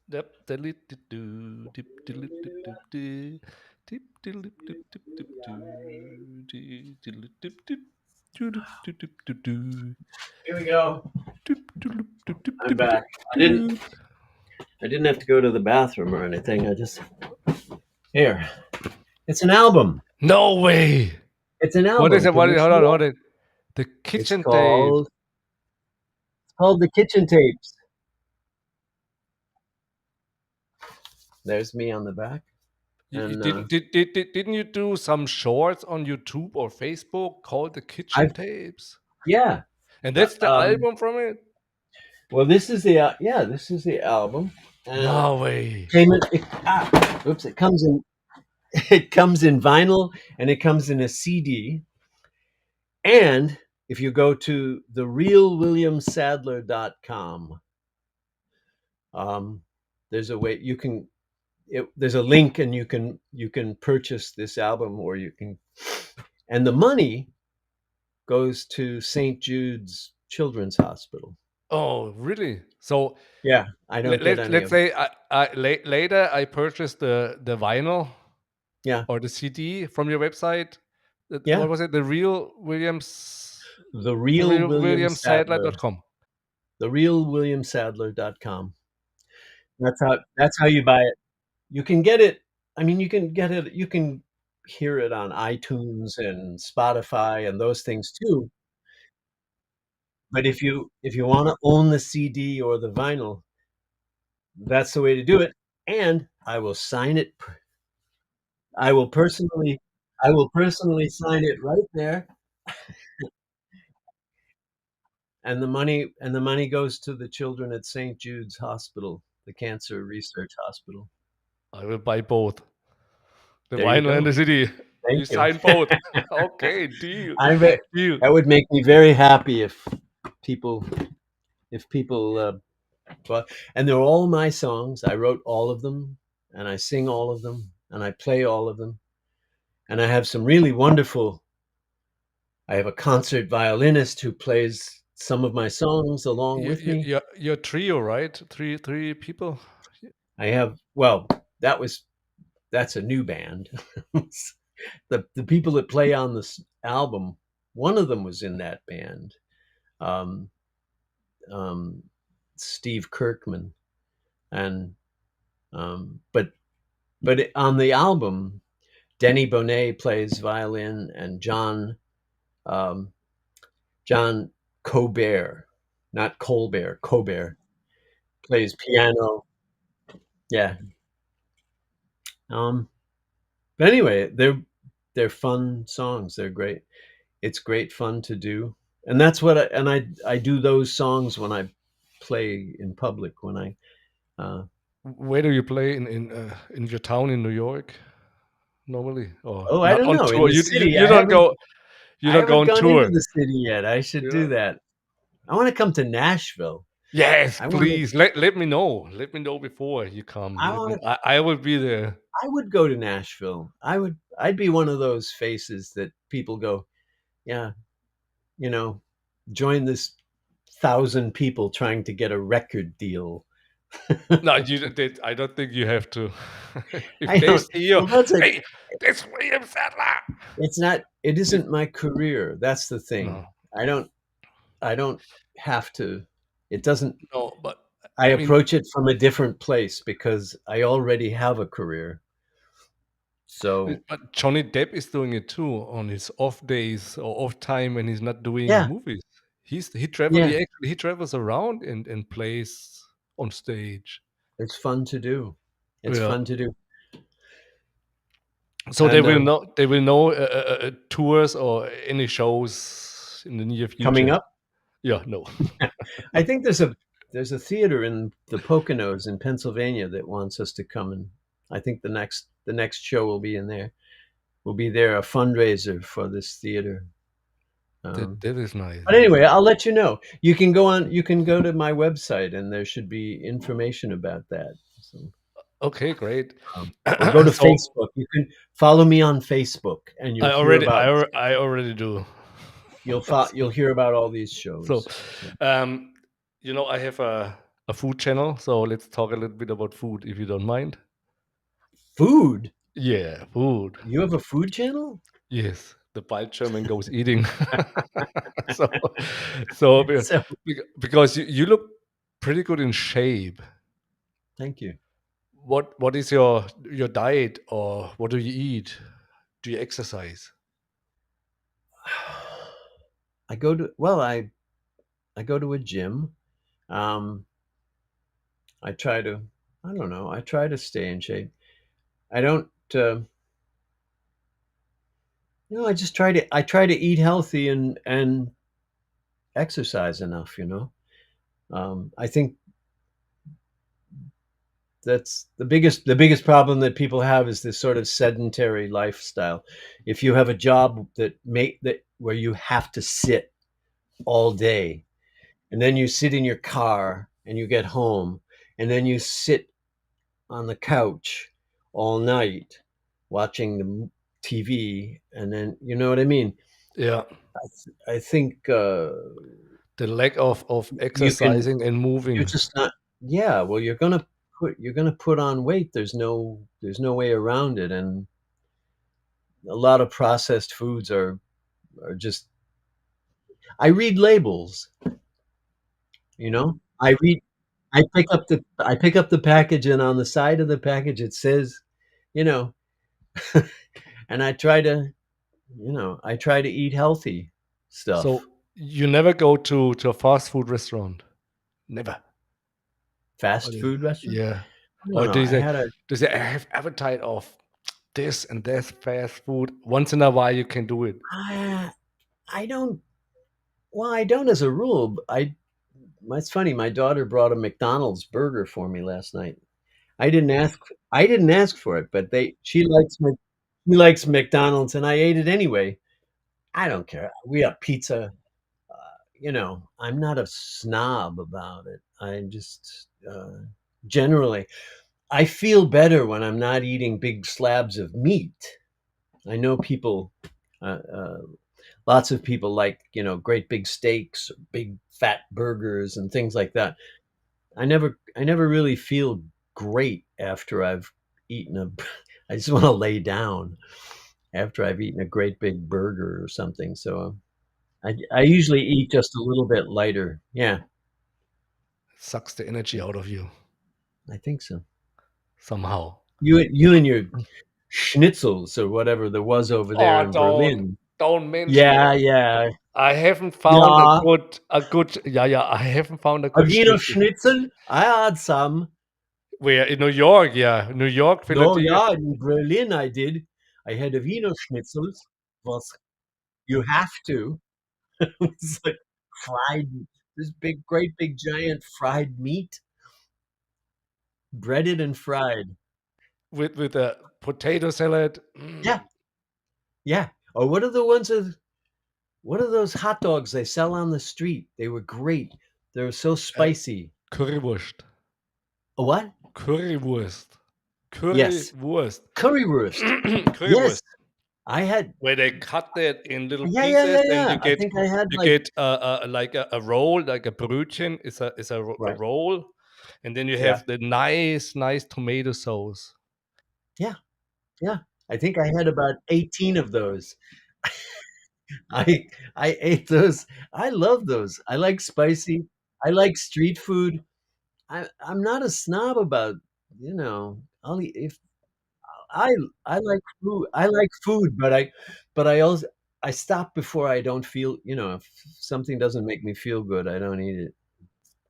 Dip, dilly, dip, doo, dip, dilly, dip, dip, doo. Dip, dilly, dip, dip, dip, doo. Dee, dilly, dip, dip. Doo, dip, dip, dip, dip, doo. Here we go. Dip, dilly, dip, dip, I'm dip, dip, back. I didn't. doo. I didn't have to go to the bathroom or anything. I just here. It's an album. No way. It's an What is album. it? Can What you is, hold see on, it? hold on. The It's kitchen tape. called. It's called the Kitchen Tapes. There's me on the back, You and didn't you do some shorts on YouTube or Facebook called the kitchen I've tapes? yeah. And Uh, that's the um, album from it? well, this is the this is the album, and No way. came in. Oops! It comes in. It comes in vinyl, and it comes in a CD. And if you go to therealwilliamsadler.com, um, there's a way you can. There's a link, and you can purchase this album, or you can, and the money goes to St. Jude's Children's Hospital. Oh, really? So Yeah, I don't get any let's of it. say later I purchased the vinyl Yeah, or the CD from your website. yeah. What was it? The real William Sadler. realwilliamsadler.com. Therealwilliamsadler.com. That's how you buy it. You can get it. I mean, you can get it. You can hear it on iTunes and Spotify and those things too. But if you want to own the CD or the vinyl, that's the way to do it. And I will sign it. I will personally. I will personally sign it right there, and the money goes to the children at St. Jude's Hospital, the Cancer Research Hospital. I will buy both. The There you vinyl and go. the CD. Thank You you. sign both. Okay, deal. I bet Deal. that would make me very happy people if people well, and they're all my songs. I wrote all of them, and I sing all of them, and I play all of them, and I have some really wonderful. I have a concert violinist who plays some of my songs along with me. You're trio, right? Three people. I have that was that's a new band. The people that play on this album, one of them was in that band. Um, um, Steve Kirkman, and but on the album, Denny Bonet plays violin, and um, John Colbert, not Colbert, Colbert plays piano. Yeah. Um, but anyway, they're fun songs. They're great. It's great fun to do, and that's what I do those songs when I play in public. When I Where do you play in your town in New York normally, or oh, I not don't on know, in tour? the city. You don't go. You I don't go haven't on gone into tour. the city yet. I should Yeah. do that. I want to come to Nashville. Yes, I want to. please let me know. Let me know before you come. I Let want me. to. I will be there. I would go to Nashville. I would. I'd be one of those faces that people go, yeah, you know, join this 1,000 people trying to get a record deal. No, I don't think you have to. If I they don't. see you, Well, that's a. hey, that's William Sadler. It's not. It It, isn't my career. That's the thing. no, I don't. I don't have to. It doesn't. no, but I I mean, approach it from a different place because I already have a career. So but Johnny Depp is doing it too on his off days or off time when he's not doing yeah, movies. yeah, He travels around and plays on stage. it's fun to do. It's Yeah. fun to do. So And they will know tours or any shows in the near coming future. up, Yeah, no. I think there's a theater in the Poconos in Pennsylvania that wants us to come, and I think the next show will be in there. Will be there, a fundraiser for this theater. That is nice. But anyway, I'll let you know. You can go on. You can go to my website, and there should be information about that. So, Okay, great. or go to So Facebook. You can follow me on Facebook, and I already do. you'll hear about all these So, shows. So, you know, I have a food channel, so let's talk a little bit about food, if you don't mind. Food? Yeah, food. You have a food channel? Yes, the German goes eating. so, so So because you look pretty good in shape. thank you. What is your diet, or what do you eat? Do you exercise? I go to well, I go to a gym. Um, I try to I don't know, I try to stay in shape. I don't, I just try to eat healthy and exercise enough, you know? I think that's the biggest problem that people have is this sort of sedentary lifestyle. If you have a job that where you have to sit all day, and then you sit in your car and you get home, and then you sit on the couch all night watching the TV, and then you know what I mean? Yeah, I think the lack of you can exercising and you're moving. just not yeah, well you're gonna put on weight. There's no way around it, and a lot of processed foods are just I read labels, you know? I pick up the package, and on the side of the package it says, you know, and I try to eat healthy stuff. So you never go to a fast food restaurant? Never. Or Fast food restaurant? yeah. I don't Or know. do you I say, had a I have appetite of this and this fast food? Once in a while you can do it. I I don't well, I don't as a rule. It's funny, my daughter brought a McDonald's burger for me last night. I didn't ask I didn't ask for it, but they she likes McDonald's, and I ate it anyway. I don't care. We have pizza. I'm not a snob about it. I just generally I feel better when I'm not eating big slabs of meat. I know people, lots of people like great big steaks, big fat burgers, and things like that. I never really feel great after I've eaten a. I just want to lay down after I've eaten a great big burger or something. So I usually eat just a little bit lighter. Yeah, Sucks the energy out of you I think so. somehow. You and your schnitzels or whatever there was over there Oh, in Berlin. don't mention Yeah, it. yeah, I haven't found yeah. a good yeah, yeah, I haven't found a A good Wiener schnitzel. Schnitzel? I had some. Where in New York, yeah. New York, No, Philadelphia. yeah, in Berlin I did. I had a Wiener Schnitzels. Was you have to. It's like fried, this big, great big giant fried meat, breaded and fried. With a potato salad. Yeah, yeah. Or what are those hot dogs they sell on the street? They were great. They were so Uh, spicy. Currywurst. A what? Currywurst. Yes, Currywurst. currywurst. Currywurst. Yes, I had. Where they cut it in little Yeah, yeah, pieces, yeah, and yeah. I think I had you like get like a roll, like a Brötchen is a right. roll, and then you Yeah, have the nice tomato sauce. yeah, yeah. I think I had about 18 of those. I ate those. I love those. I like spicy. I like street food. I'm not a snob about, I'll eat if I I like food. I like food, but I also I stop before I don't feel, if something doesn't make me feel good, I don't eat it.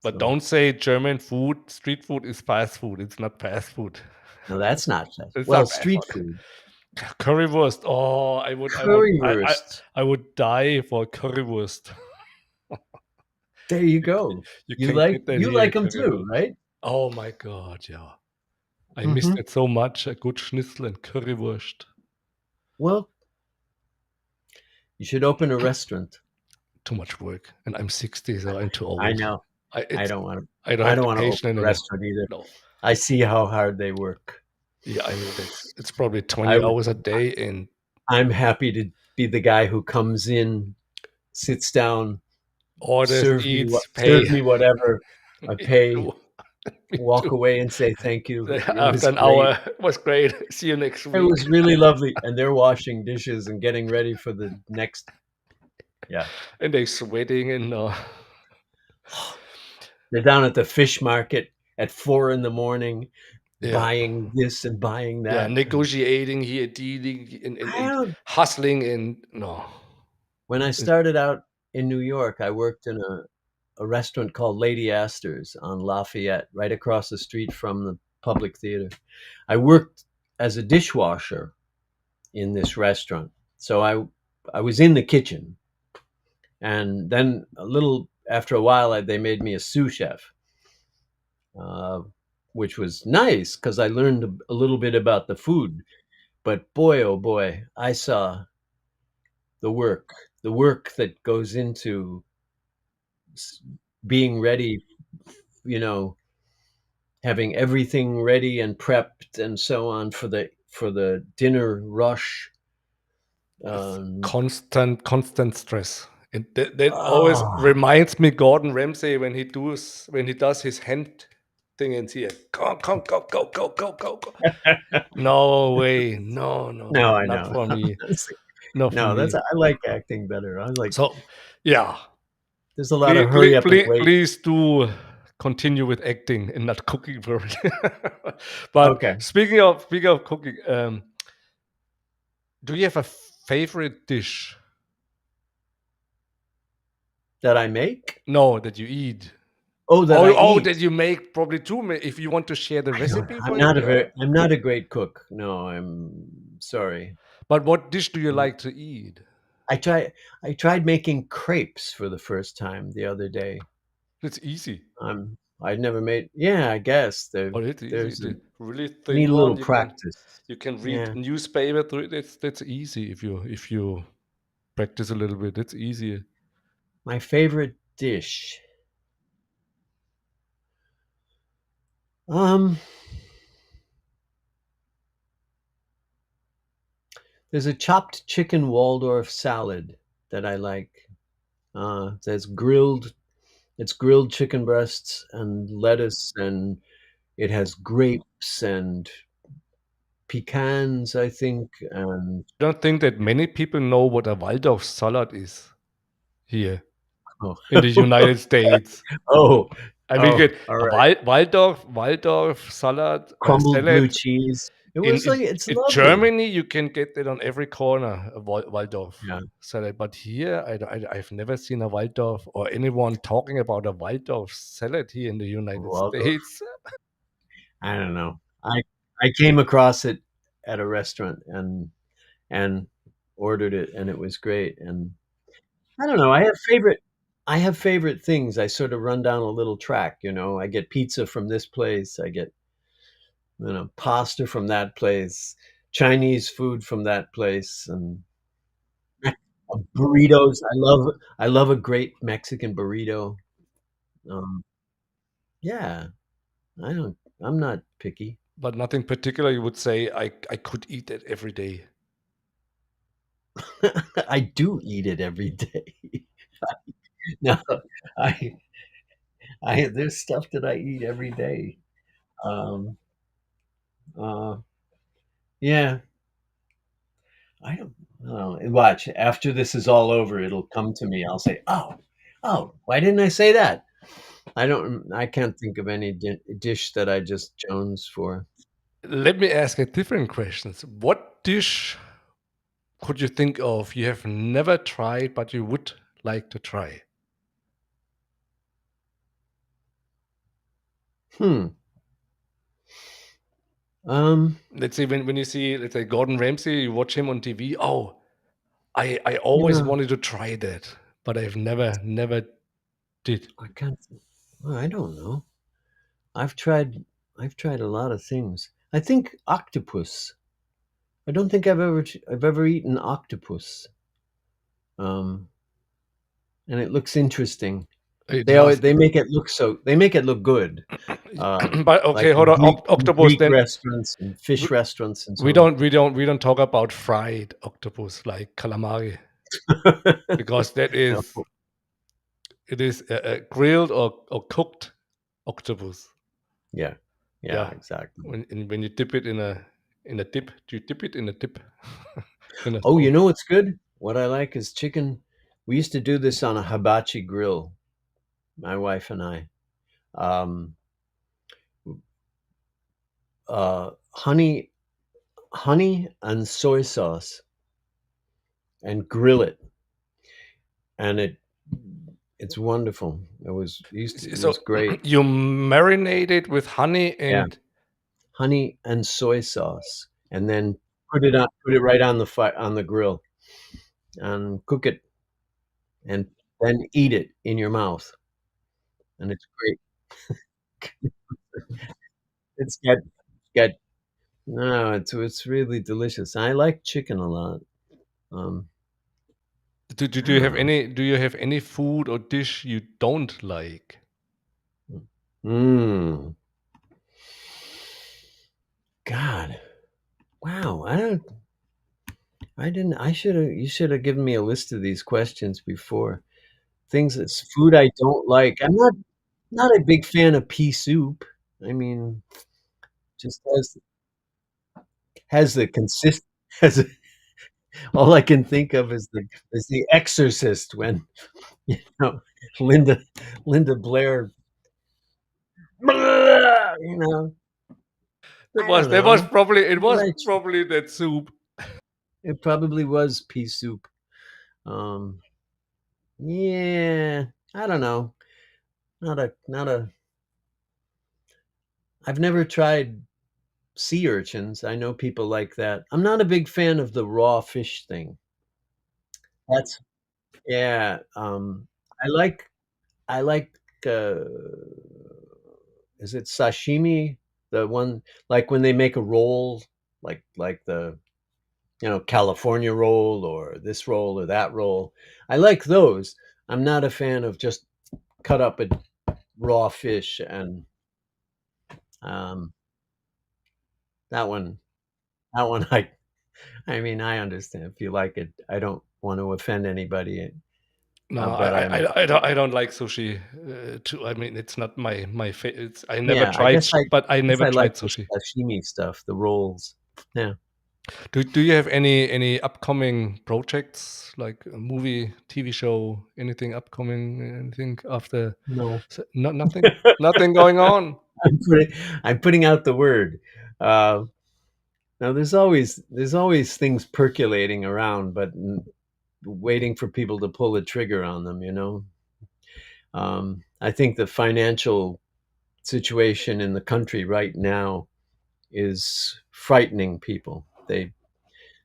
But So, don't say German food, street food is fast food. It's not fast food. no, that's not fast. It's Well, not fast street food. food. Currywurst. Oh, Currywurst. I would die for currywurst. There you You c go. you You can't like get that you here, like them too, currywurst. right? Oh my god, yeah. I missed Mhm. it so much, a good Schnitzel and Currywurst. Well, you should open a restaurant. Too much work, and I'm 60, so I'm too I old. know. I I it's don't wanna I don't I have don't the wanna open patience a anymore. restaurant either. No. I see how hard they work. Yeah, I know that's it's probably I 20 would hours a day and I'm happy to be the guy who comes in, sits down, orders, serve me eats, pay. whatever, I Me pay. too. Me walk too. away and say thank you. It After was an great. hour, it was great. See you next It week. was really lovely, and they're washing dishes and getting ready for the next. Yeah. And they sweating and They're down at the fish market at 4 in the morning yeah, buying this and buying yeah, that. negotiating here, dealing and I don't hustling and no. When I It- started out in New York, I worked in a restaurant called Lady Astor's on Lafayette, right across the street from the Public Theater. I worked as a dishwasher in this restaurant. So I was in the kitchen, and then a little after a while, they made me a sous chef, uh, which was nice because I learned a little bit about the food. But boy, oh boy, I saw the work, the work that goes into s- being ready, you know, having everything ready and prepped and so on for the dinner rush. It's Um, constant stress. And that always oh, reminds me Gordon Ramsay when he does his hand thing and here. Come, go. No way. No, no, no, no. I Not know. for me. Not for No, that's me. I like acting better. I like So yeah. there's a lot of Please, hurry up and wait. please do continue with acting and not cooking for me. But Okay, speaking of cooking, do you have a favorite dish? that I make? No, that you eat. Oh, that I That eat. you make probably too. If you want to share the I don't recipe for it, yeah. I'm not a great cook. No, I'm sorry. But what dish do you like to eat? I try I tried making crepes for the first time the other day. It's easy, I'd never made. Yeah, I guess but it's easy. there's a The really need thin a little one, practice. you can read Yeah. newspaper through it. That's easy if you practice a little bit. It's easier. My favorite dish. Um, there's a chopped chicken Waldorf salad that I like. There's grilled It's grilled chicken breasts and lettuce, and it has grapes and pecans, I think, and I don't think that many people know what a Waldorf salad is here oh, in the United States. oh, I mean, oh, get all a right. Waldorf salad, Crumbled blue salad cheese. It in, was like it's in lovely. Germany. You can get it on every corner. A Waldorf Yeah. salad, but here I've never seen a Waldorf or anyone talking about a Waldorf salad here in the United Waldorf. States. I don't know. I came across it at a restaurant and ordered it, and it was great. And I don't know. I have favorite things. I sort of run down a little track. I get pizza from this place. I get pasta from that place, Chinese food from that place, and burritos. I love a great Mexican burrito. Um, yeah, I don't. I'm not picky. But nothing particular. You would say I could eat that every day. I do eat it every day. No, I I there's stuff that I eat every day. Um, uh, yeah, I don't know. And watch, after this is all over, it'll come to me. I'll say, "Oh, why didn't I say that?" I can't think of any dish that I just jones for. Let me ask a different question. What dish could you think of you have never tried but you would like to try? Hmm. Um, Let's say when you see, let's say Gordon Ramsay, you watch him on TV. Oh, I always yeah, wanted to try that, but I've never did. I can't well, I don't know. I've tried I've tried a lot of things. I think octopus. I don't think I've ever eaten octopus. Um, and it looks interesting. It does. They make it look good. But Like okay, hold in on. Octopus. Greek Then restaurants and fish w- restaurants and so we don't talk about fried octopus like calamari on. because that is No. it is a grilled or cooked octopus. Yeah. Yeah, Yeah, exactly. when you dip it in a dip, you dip it in a dip in a Oh, you sauce. know what's good? What I like is chicken. We used to do this on a hibachi grill, my wife and I. Um, honey, honey and soy sauce, and grill it, and it's wonderful. It was So great. you marinate it with honey Yeah, and honey and soy sauce, and then put it right on the fire on the grill, and cook it, and then eat it in your mouth, and it's great. It's got no, it's really delicious. I like chicken a lot. Um, do I you don't have know. any food or dish you don't like? Mm, God, wow, I didn't I shoulda you shoulda given me a list of these questions before. Things that's food I don't like. I'm not a big fan of pea soup. I mean, just has the consist has all I can think of is The Exorcist when, you know, Linda Linda Blair, you know, I don't That was know. probably What I that soup. It probably was pea soup. Um, yeah, I don't know. Not a I've never tried sea urchins. I know people like that. I'm not a big fan of the raw fish thing. That's yeah, I like I like, uh, is it sashimi? The one like, when they make a roll, like the, California roll or this roll or that roll. I like those. I'm not a fan of just cut up a raw fish and, um, that one that one I mean, I understand if you like it. I don't want to offend anybody, No, but I'm I don't like sushi, too. I mean, it's not it's I never yeah, tried but I guess never I like tried the sushi. sashimi stuff, the rolls. Yeah. Do you have any upcoming projects, like a movie, TV show, anything upcoming, anything after No. nothing? Nothing going on? I'm putting I'm putting out the word. Uh, Now there's always things percolating around, but waiting for people to pull the trigger on them, you know? I think the financial situation in the country right now is frightening people.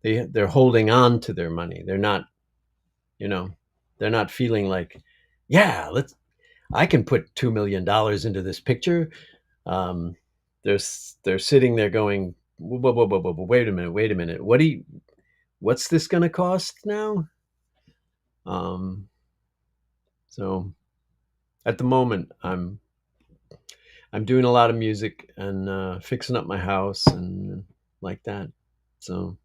They're holding on to their money. They're not, you know, they're not feeling like, yeah, I can put $2 million into this picture. Um, they're sitting there going, whoa, whoa, whoa, whoa, whoa, wait a minute, wait a minute. What's this going to cost now? Um, so at the moment, I'm doing a lot of music and fixing up my house and like that. So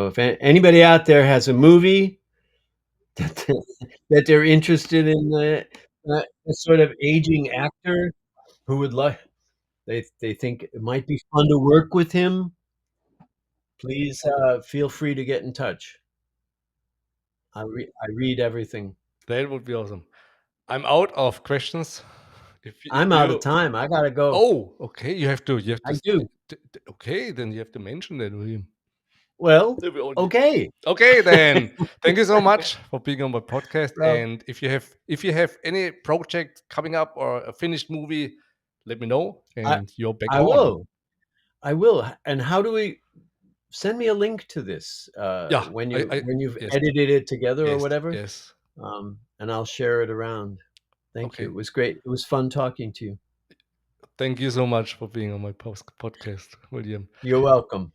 if anybody out there has a movie that that they're interested in, a sort of aging actor who would like they think it might be fun to work with him, please feel free to get in touch. I read everything. That would be awesome. I'm out of questions. If I'm out of you time. I gotta go. Oh, okay, you have to I do. okay, then you have to mention that, William. Well, That we only okay. Okay, then. Thank you so much for being on my podcast. Well, And if you have any project coming up or a finished movie, let me know I and you're back I on. will. I will. And how do we send me a link to this Yeah, I when you've yes, edited it together or yes, whatever, yes. and I'll share it around. Thank you. Okay. It was great. It was fun talking to you. Thank you so much for being on my podcast, William. You're welcome.